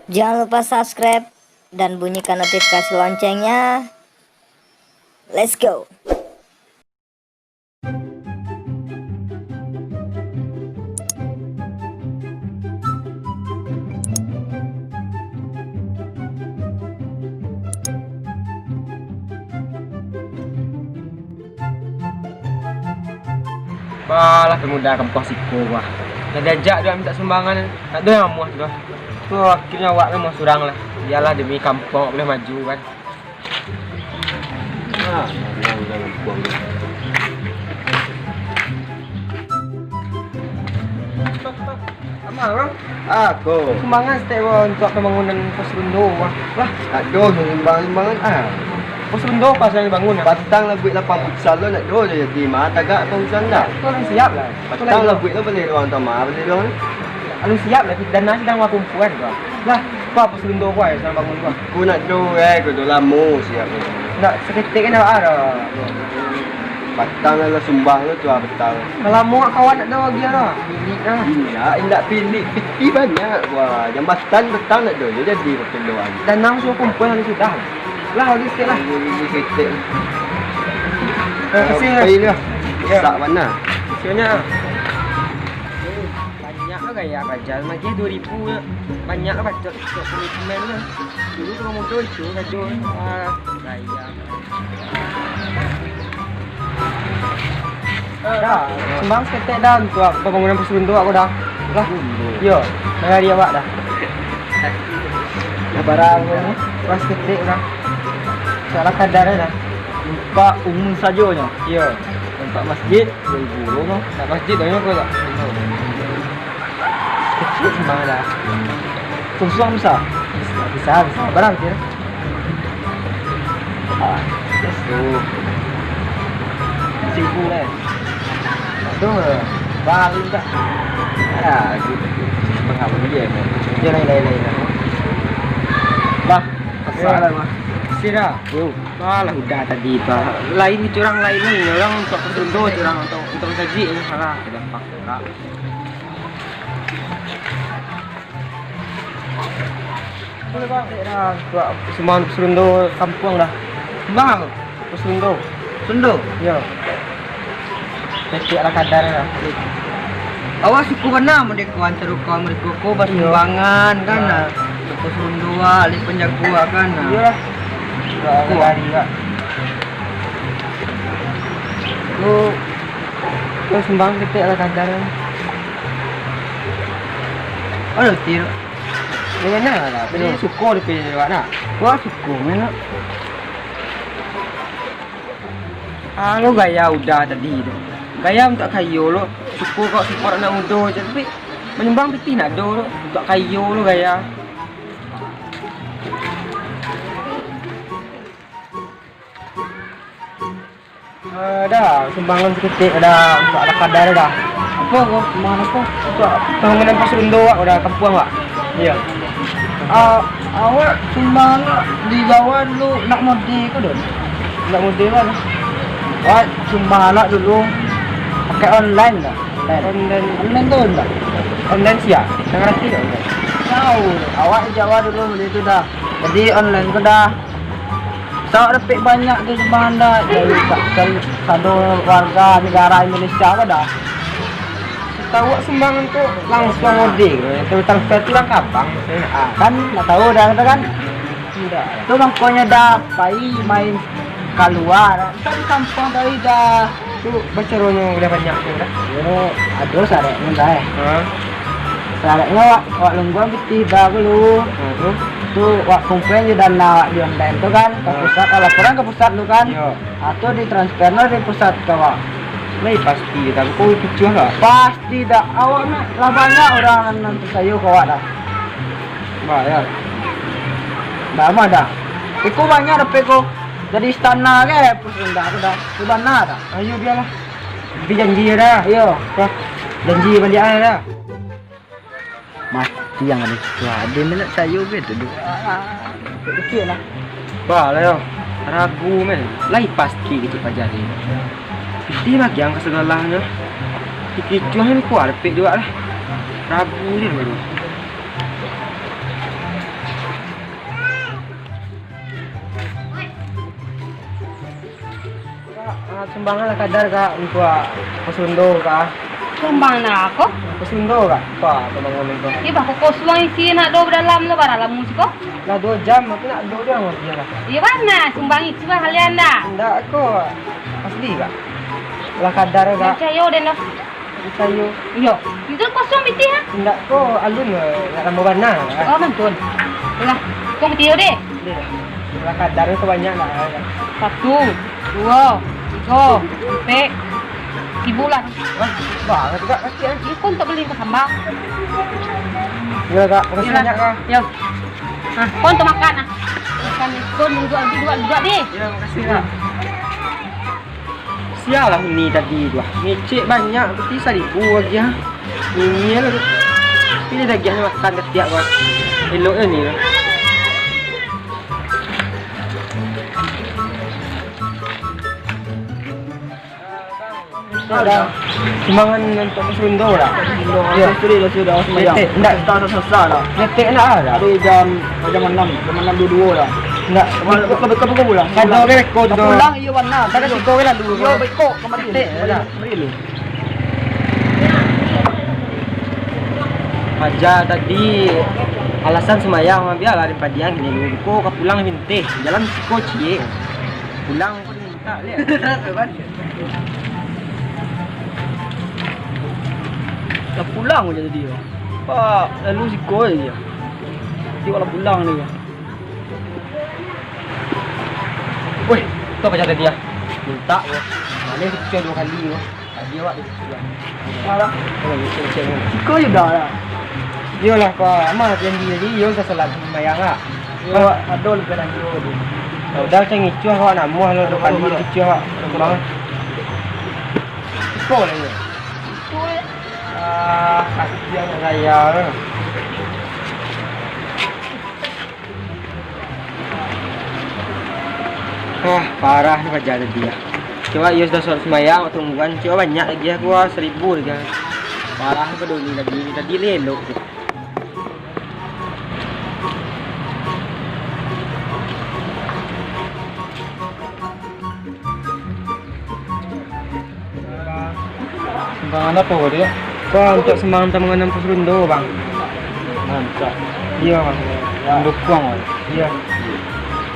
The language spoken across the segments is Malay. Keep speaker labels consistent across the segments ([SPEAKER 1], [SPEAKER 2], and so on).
[SPEAKER 1] Jangan lupa subscribe dan bunyikan notifikasi loncengnya. Let's go.
[SPEAKER 2] Balah pemuda kampung Siko wah. Dah diajak dia minta sumbangan, tak ada yang muah tu. Tu akhirnya awak memang surang lah. Iyalah demi kampung boleh maju kan. Jangan buang. Amal bro.
[SPEAKER 3] Aku.
[SPEAKER 2] Sumbangan setiap untuk pembangunan pos rondo wah. Lah,
[SPEAKER 3] Aduh, sumbangan.
[SPEAKER 2] pos rondo pas yang dibangun.
[SPEAKER 3] Patang lah buat 8 putsal lo nak doh jadi mah tagak atau usan dah.
[SPEAKER 2] Tu orang siap lah.
[SPEAKER 3] Patang lah buat lo boleh ruang tama boleh ruang.
[SPEAKER 2] Anu siap lah dana sedang wa kumpulan tu. Lah, apa pos rondo gua yang sedang bangun gua.
[SPEAKER 3] Aku nak doh aku doh lama siap.
[SPEAKER 2] Nak seketik kan ada.
[SPEAKER 3] Patang lah sumbang lo tu petang.
[SPEAKER 2] Kalau mau kawan nak tahu dia lah. Bilik lah.
[SPEAKER 3] Iya, indak pilih piti banyak. Wah, jambatan petang nak doh jadi perteluan.
[SPEAKER 2] Dan nang suruh kumpul hari sudah. Lah lagi sikit lah.
[SPEAKER 3] Ini ketek.
[SPEAKER 2] Terima kasih.
[SPEAKER 3] Baik dah.
[SPEAKER 2] Ya.
[SPEAKER 3] Sak mana?
[SPEAKER 2] Hasilnya banyak lah gaya kajal. Magi 2000 ya. Banyak lah baca komitmen lah. Dulu kalau muncul itu kajal. Gaya. Dah, sembang seketek dah untuk pembangunan pos rondo aku dah. Lah. Yo, hari awak dah. Barang ni, pas seketek dah. Salah kadar dah.
[SPEAKER 3] Nampak umum sajanya.
[SPEAKER 2] Yo.
[SPEAKER 3] Nampak masjid 2000 mah.
[SPEAKER 2] Tak masjid dah aku tak. Kecil sembang dah.
[SPEAKER 3] Susah besar.
[SPEAKER 2] Bisa. Barang kira.
[SPEAKER 3] Yes tu. Sibu lah.
[SPEAKER 2] Tu baru tak.
[SPEAKER 3] Gitu. Mengapa dia ni?
[SPEAKER 2] Dia lain. Bah,
[SPEAKER 3] Asal
[SPEAKER 2] mah. Sira.
[SPEAKER 3] Yo.
[SPEAKER 2] Balah udah tadi bah. Lain itu orang lain ni. Orang untuk pertundo, orang untuk saji ini salah. Dampak tak. Boleh bang, dah buat semua pertundo kampung dah. Bang, pertundo.
[SPEAKER 3] Sunduk.
[SPEAKER 2] Ya. Kecil lah kadar dah.
[SPEAKER 3] Awak suku mana mereka antar kau mereka kau bersumbangan kan? Lepas rundua, lip penjaga kan?
[SPEAKER 2] Iya. Dua hari kak. Lu sumbang kecil lah kadar.
[SPEAKER 3] Ada tir.
[SPEAKER 2] Di mana lah? Tadi suku di pilih mana?
[SPEAKER 3] Wah suku mana?
[SPEAKER 2] Lu gaya udah tadi tu. Gaya untuk kayu lo. Suku kau support anak muda je. Tapi menyumbang piti nak do lo. Untuk kayu lo gaya. Dah sumbangan sedikit dah untuk ala kadar dah. Apa kau? Sumbangan apa? Untuk pembangunan pos rondo awak dah kampung awak. Iya.
[SPEAKER 3] Awak sumbangan di Jawa dulu nak mudi ke dah?
[SPEAKER 2] Nak muda kan?
[SPEAKER 3] Wah sumbangan dulu pakai online dah. Online tu dah.
[SPEAKER 2] Online siap. Jangan nanti dah.
[SPEAKER 3] Tahu, awak di Jawa dulu beli itu dah. Jadi online ke dah. Saya dapat banyak tu sumbangan dah dari satu warga negara Indonesia ke dah.
[SPEAKER 2] Tahu sumbangan tu langsung mudik. Itu transfer tu orang kabang.
[SPEAKER 3] Kan nak tahu dah kata kan.
[SPEAKER 2] Tidak.
[SPEAKER 3] Tu bangkonya dah pai main keluar. Kan kampung tadi dah.
[SPEAKER 2] Tu bacaronya udah banyak tu dah.
[SPEAKER 3] Yo, aduh sarek dah.
[SPEAKER 2] Ha.
[SPEAKER 3] Sareknya wak lungguan piti dah dulu.
[SPEAKER 2] Tu.
[SPEAKER 3] Tu wak komplain je dan awak di online tu kan ke pusat, laporan ke pusat lu kan.
[SPEAKER 2] Yo.
[SPEAKER 3] Atau di transfer di pusat ke wak.
[SPEAKER 2] Lai pasti tak kau kecuah lah.
[SPEAKER 3] Pasti dah awak nak lah banyak orang nanti sayu ke wak dah.
[SPEAKER 2] Bayar.
[SPEAKER 3] Dah mah dah. Iku banyak dapat ko. Jadi istana ke pusat dah aku dah. Tu benar dah.
[SPEAKER 2] Ayo biarlah. Tapi janji dah.
[SPEAKER 3] Ayo.
[SPEAKER 2] Dah. Janji balik dah.
[SPEAKER 3] Mati yang ada tu. Ada nak sayu ke tu. Okey lah.
[SPEAKER 2] Bah lah yo. Ragu men. Lai pasti gitu pajari. Pasti lagi yang kesegalanya. Kecuah ni kuat pek juga lah. Ragu je baru. sumbangan lah kadar kak untuk pesundo kak.
[SPEAKER 4] Sumbang na ako.
[SPEAKER 2] Pesundo kak. Apa ngomong ko?
[SPEAKER 4] Di ba ko koswang isi na do dalam lo para la musiko?
[SPEAKER 2] Lah 2 jam aku nak 2 jam dia lah.
[SPEAKER 4] Iya mana sumbang itu halian dah.
[SPEAKER 2] Enggak aku asli kak. Lah kadar kak.
[SPEAKER 4] Cayo den lo.
[SPEAKER 2] Sayo.
[SPEAKER 4] Yo, itu kosong biti ha.
[SPEAKER 2] Enggak ko alun nak rambo bana.
[SPEAKER 4] Oh betul. Lah, kau tiyo deh.
[SPEAKER 2] Lah kadar itu banyak lah.
[SPEAKER 4] 1, 2, 3, pe. Bulan.
[SPEAKER 2] Wah, banget kak kasihan.
[SPEAKER 4] Ikut untuk beli ke sambal.
[SPEAKER 2] Iya kak, makasih banyak kak.
[SPEAKER 4] Yo. Nah, kau untuk makan ah. Makan itu dua deh.
[SPEAKER 2] Iya makasih kak. Sialah ini tadi tu. Ngecek banyak, berarti 1,000 aja. Ini lah. Ini dagingnya makan ketiak kak. Eloknya ni lah. Ada sumbangan untuk pesundo lah.
[SPEAKER 3] Ya, sudah semayang.
[SPEAKER 2] Enggak,
[SPEAKER 3] Kita dah selesai dah.
[SPEAKER 2] ngetek nak ada.
[SPEAKER 3] Tadi jam 6:22 dah.
[SPEAKER 2] Enggak,
[SPEAKER 3] Kau pulang.
[SPEAKER 2] kado ke rekod do.
[SPEAKER 3] Pulang iya warna.
[SPEAKER 2] Kado siko ke lah dulu.
[SPEAKER 3] Yo baiko kemarin.
[SPEAKER 2] Ngetek ada.
[SPEAKER 3] Really.
[SPEAKER 2] Aja tadi alasan semayang biar lari padian gini dulu. Kau pulang minta jalan siko cie. Pulang pun minta lihat.
[SPEAKER 3] Dah pulang aja tadi. Pak, lalu si koi je. Dia walau pulang ni.
[SPEAKER 2] Weh, tu apa cara dia? Minta weh. Mana dia 2 kali weh. Tadi awak dia.
[SPEAKER 3] Malah.
[SPEAKER 2] Oh, cek.
[SPEAKER 3] Si koi dah lah.
[SPEAKER 2] Dia lah kau amal janji jadi yo tak salah semayang ah.
[SPEAKER 3] Yo adol kan yo dia.
[SPEAKER 2] Udah saya ngicu kau nak muah lo 2 kali ngicu kau. Kurang. Kau lah ni. Kasihan saya. Parah ni kejadian dia. Coba ia sudah soal semayang, tungguan. Coba banyak lagi aku 1,000 lagi. Parah ni peduli lagi. Tadi lelok.
[SPEAKER 3] Sumbangan apa dia?
[SPEAKER 2] Kau untuk sumbangan teman-teman pesundo bang.
[SPEAKER 3] Mantap.
[SPEAKER 2] Iya bang.
[SPEAKER 3] Yang dukung.
[SPEAKER 2] Iya.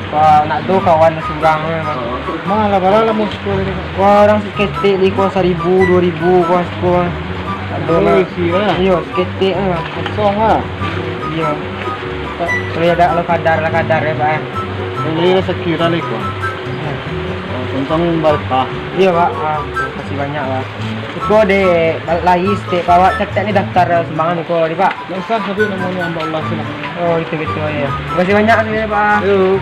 [SPEAKER 2] Kau nak tu kawan surang bang.
[SPEAKER 3] Malah bala muskul ni.
[SPEAKER 2] Kau orang seketik ni kau 1,000, 2,000 kau sekolah.
[SPEAKER 3] Aduh, siapa?
[SPEAKER 2] Iya, seketik ah.
[SPEAKER 3] Kosong ah.
[SPEAKER 2] Iya. Kalau ada lo kadar ya pak.
[SPEAKER 3] Ini sekira lagi kau. Tentang berkah.
[SPEAKER 2] Iya pak. Terima kasih banyak pak. Kau deh lagi setiap kawat cetak ni daftar sumbangan ni kau di pak.
[SPEAKER 3] Tak usah tapi namanya hamba Allah sini.
[SPEAKER 2] Oh itu ya. Terima kasih banyak ni pak.
[SPEAKER 3] Yuk.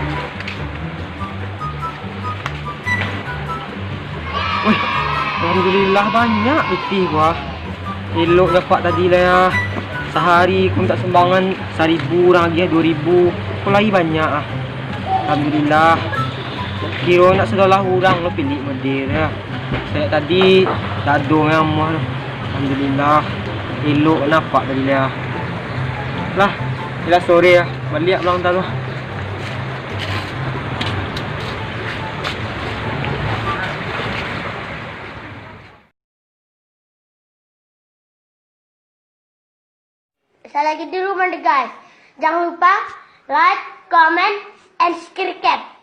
[SPEAKER 2] Wih, alhamdulillah banyak peti gua. Elok dapat tadi lah ya. Sehari aku minta sumbangan 1,000 orang lagi 2,000. Kau lagi banyak ah. Alhamdulillah. Kira nak sedalah orang lo pilih model ya. Saya tadi tak ada yang mah. Alhamdulillah. Elok nampak tadi lah. Lah, dah sore ya. Balik pulang dah tu.
[SPEAKER 5] Saya lagi di rumah deh guys. Jangan lupa like, comment, and subscribe.